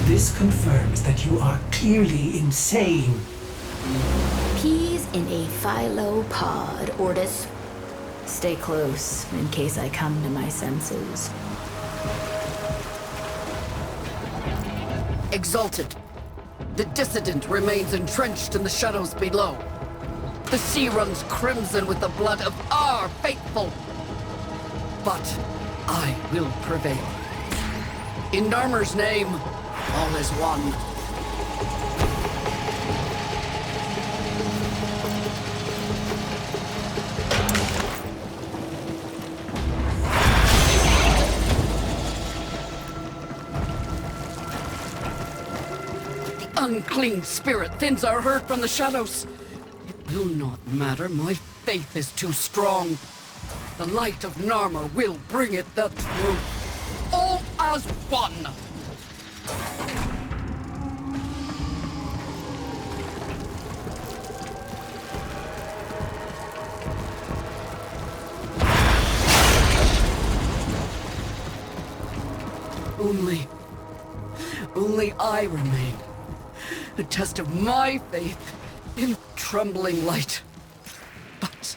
This confirms that you are clearly insane. Peas in a phylopod, Ortis. Stay close, in case I come to my senses. Exalted. The dissident remains entrenched in the shadows below. The sea runs crimson with the blood of our faithful. But I will prevail. In Narmer's name, all is one. Unclean spirit thins our herd from the shadows. It will not matter, my faith is too strong. The light of Narmer will bring it the truth. All as one! Only I remain. A test of my faith in trembling light. But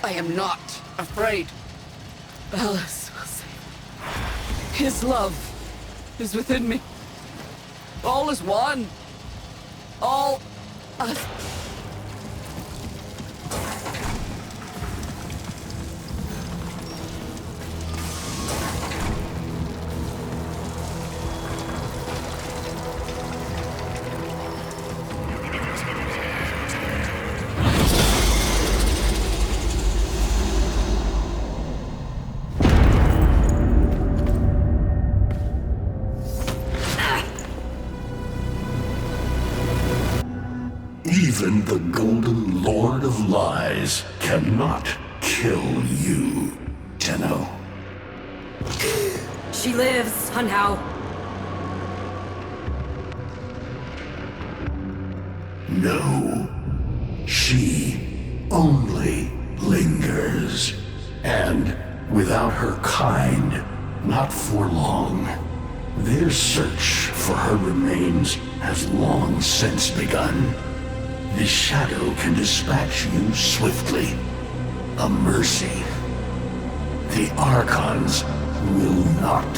I am not afraid. Ballas will save. His love is within me. All is one. All as... Even the Golden Lord of Lies cannot kill you, Tenno. She lives, Hunhow. No. She only lingers. And without her kind, not for long. Their search for her remains has long since begun. The shadow can dispatch you swiftly. A mercy. The Archons will not.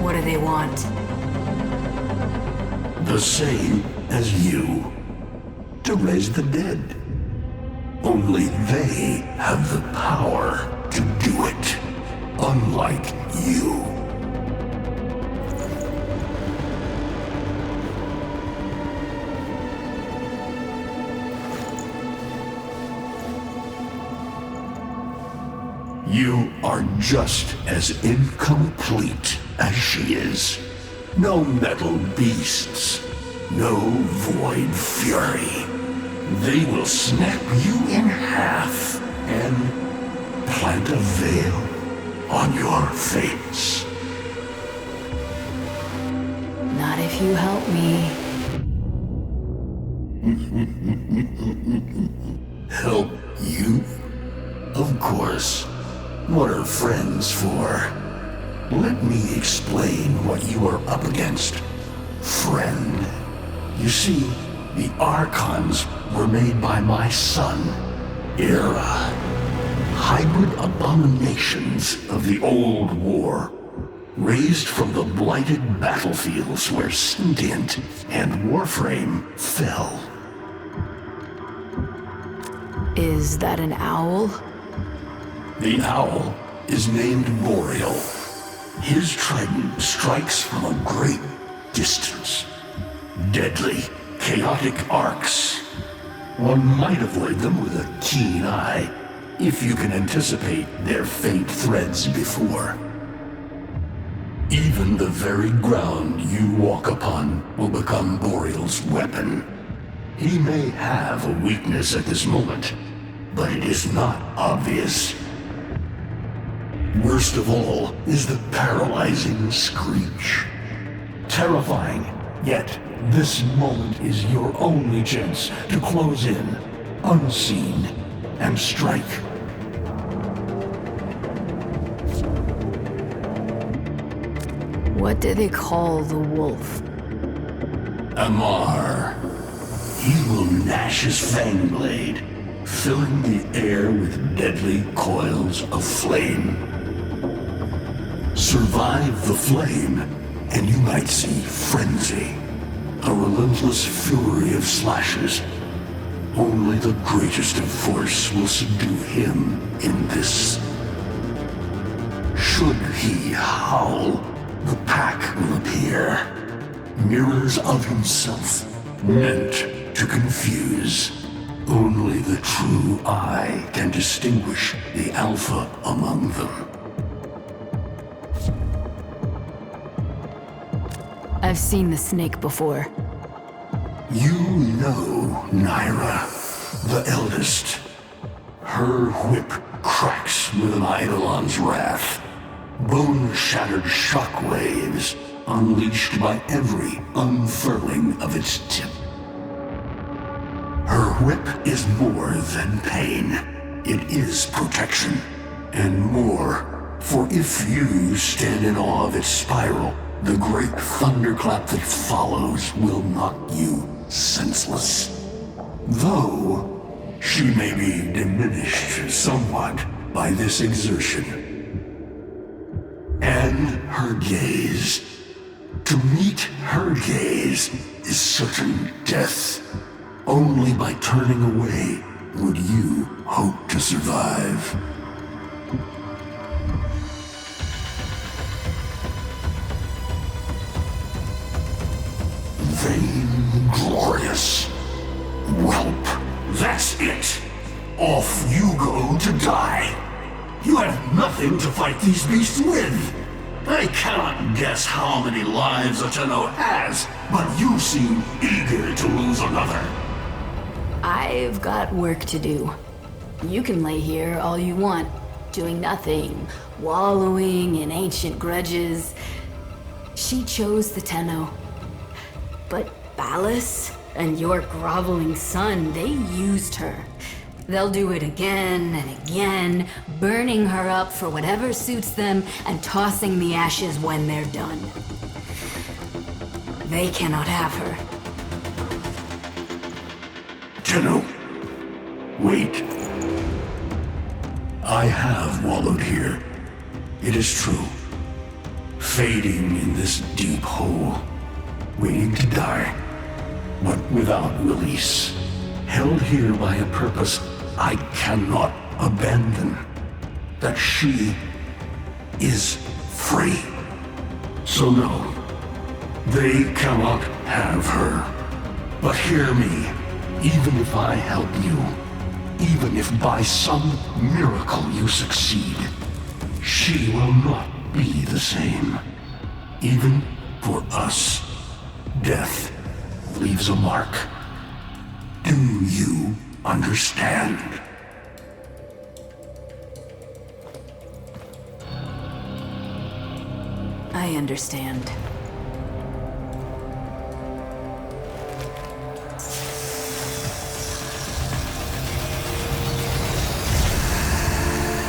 What do they want? The same as you. To raise the dead. Only they have the power to do it. Unlike you. You are just as incomplete as she is. No metal beasts, no void fury. They will snap you in half and plant a veil on your face. Not if you help me. Help you? Of course. What are friends for? Let me explain what you are up against, friend. You see, the Archons were made by my son, Era. Hybrid abominations of the old war, raised from the blighted battlefields where Sentient and Warframe fell. Is that an owl? The owl is named Boreal. His trident strikes from a great distance. Deadly, chaotic arcs. One might avoid them with a keen eye, if you can anticipate their faint threads before. Even the very ground you walk upon will become Boreal's weapon. He may have a weakness at this moment, but it is not obvious. Worst of all is the paralyzing screech. Terrifying, yet this moment is your only chance to close in, unseen, and strike. What do they call the wolf? Amar. He will gnash his fang blade, filling the air with deadly coils of flame. Survive the flame, and you might see frenzy, a relentless fury of slashes. Only the greatest of force will subdue him in this. Should he howl, the pack will appear. Mirrors of himself, meant to confuse. Only the true eye can distinguish the alpha among them. I've seen the snake before. You know Naira, the eldest. Her whip cracks with an Eidolon's wrath. Bone-shattered shockwaves unleashed by every unfurling of its tip. Her whip is more than pain. It is protection, and more. For if you stand in awe of its spiral, the great thunderclap that follows will knock you senseless. Though she may be diminished somewhat by this exertion. And her gaze. To meet her gaze is certain death. Only by turning away would you hope to survive. Vainglorious. Whelp, that's it. Off you go to die. You have nothing to fight these beasts with. I cannot guess how many lives Ateno has, but you seem eager to lose another. I've got work to do. You can lay here all you want, doing nothing, wallowing in ancient grudges. She chose the Tenno. But Ballas and your groveling son, they used her. They'll do it again and again, burning her up for whatever suits them and tossing the ashes when they're done. They cannot have her. Tenno, wait. I have wallowed here. It is true. Fading in this deep hole, waiting to die, but without release. Held here by a purpose I cannot abandon. That she is free. So no, they cannot have her. But hear me, even if I help you, even if by some miracle you succeed, she will not be the same. Even for us, death leaves a mark. Do you understand? I understand.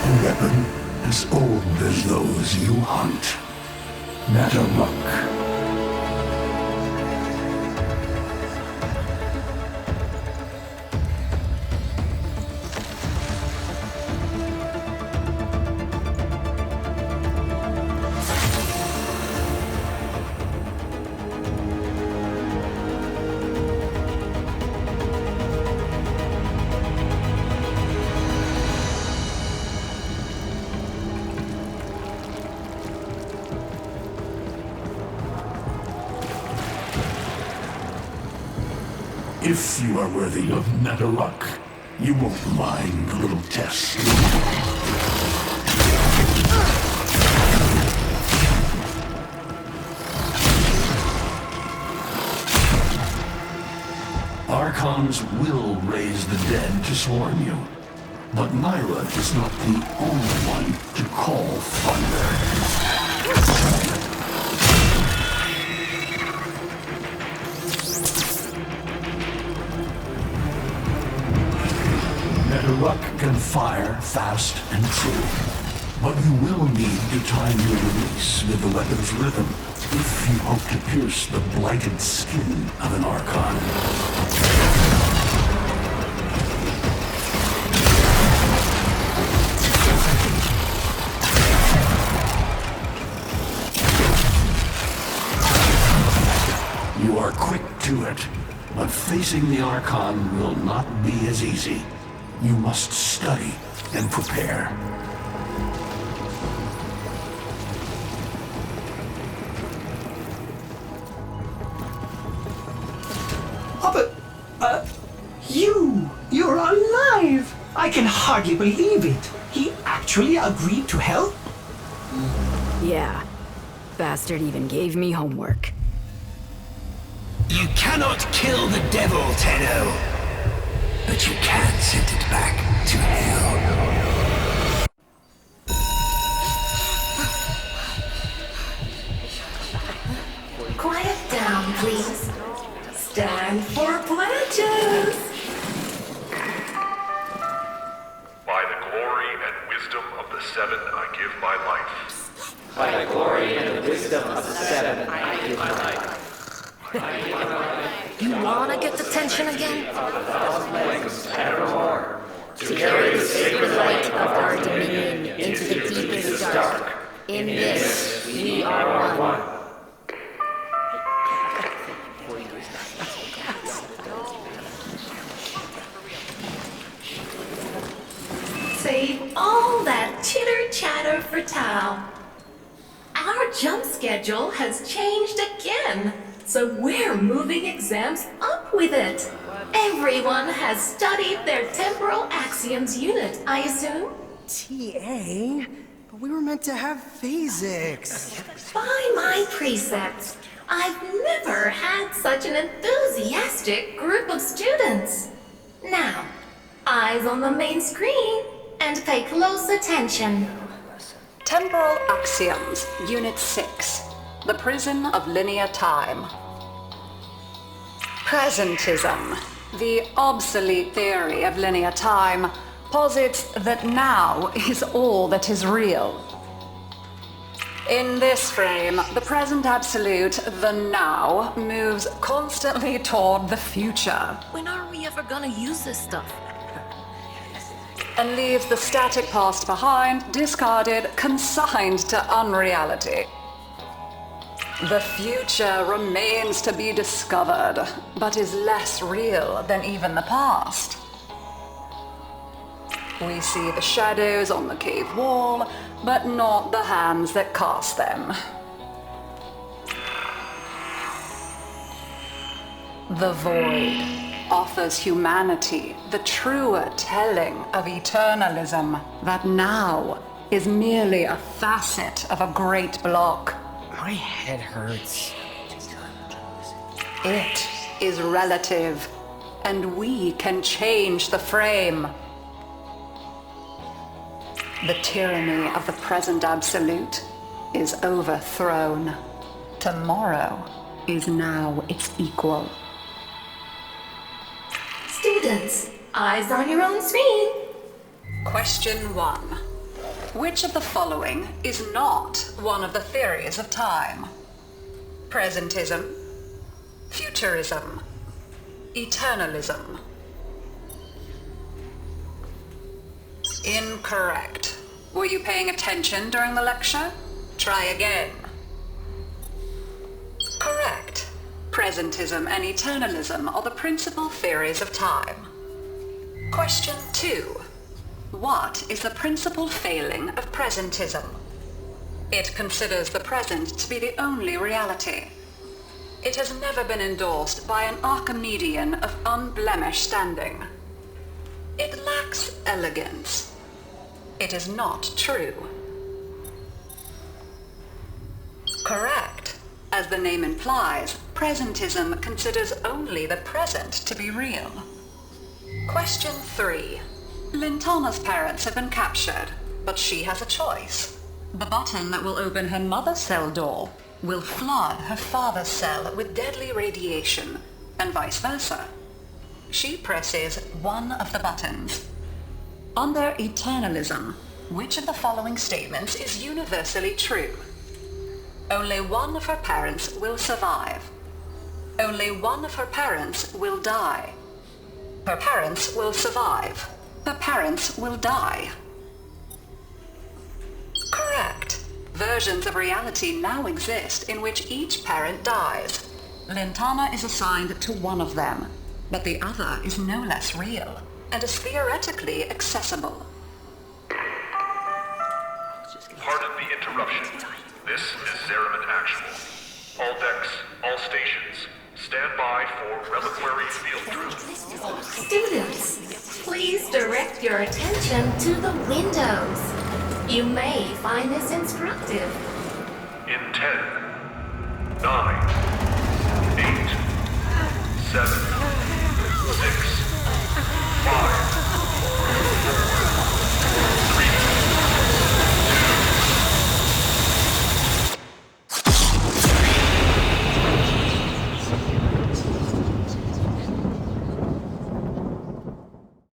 A weapon as old as those you hunt. Nataruk. If you are worthy of Nataruk, you won't mind the little test. Archons will raise the dead to swarm you, but Myra is not the only one to call thunder. Nataruk can fire fast and true. But you will need to time your release with the weapon's rhythm if you hope to pierce the blighted skin of an Archon. You are quick to it, but facing the Archon will not be as easy. You must study and prepare. Oh, but, you're alive! I can hardly believe it. He actually agreed to help? Yeah. Bastard even gave me homework. You cannot kill the devil, Tenno. But you can send it back to hell. Quiet down, please. Stand for pledges. By the glory and wisdom of the Seven, I give my life. By the glory and the wisdom of the Seven, I give my life. You wanna get the tension again? Evermore. To carry the sacred light of our dominion into the deepest dark. In this, we are one. Save all that chitter-chatter for Tao. Our jump schedule has changed again, so we're moving exams up with it. Everyone has studied their Temporal Axioms unit, I assume? TA? But we were meant to have physics. By my precepts, I've never had such an enthusiastic group of students. Now, eyes on the main screen and pay close attention. Temporal Axioms, Unit 6. The Prison of Linear Time. Presentism, the obsolete theory of linear time, posits that now is all that is real. In this frame, the present absolute, the now, moves constantly toward the future. When are we ever gonna use this stuff? And leaves the static past behind, discarded, consigned to unreality. The future remains to be discovered, but is less real than even the past. We see the shadows on the cave wall, but not the hands that cast them. The void offers humanity the truer telling of eternalism that now is merely a facet of a great block. My head hurts. It is relative, and we can change the frame. The tyranny of the present absolute is overthrown. Tomorrow is now its equal. Students, eyes on your own screen. Question 1. Which of the following is not one of the theories of time? Presentism, futurism, eternalism. Incorrect. Were you paying attention during the lecture? Try again. Correct. Presentism and eternalism are the principal theories of time. Question 2. What is the principal failing of presentism? It considers the present to be the only reality. It has never been endorsed by an Archimedean of unblemished standing. It lacks elegance. It is not true. Correct. As the name implies, presentism considers only the present to be real. Question 3. Lintana's parents have been captured, but she has a choice. The button that will open her mother's cell door will flood her father's cell with deadly radiation, and vice versa. She presses one of the buttons. Under eternalism, which of the following statements is universally true? Only one of her parents will survive. Only one of her parents will die. Her parents will survive. Her parents will die. Correct. Versions of reality now exist in which each parent dies. Lintana is assigned to one of them, but the other is no less real and is theoretically accessible. Pardon the interruption. This is Zariman Actual. All decks, all stations, stand by for reliquary field drill. Students, please direct your attention to the windows. You may find this instructive. In 10, 9, 8,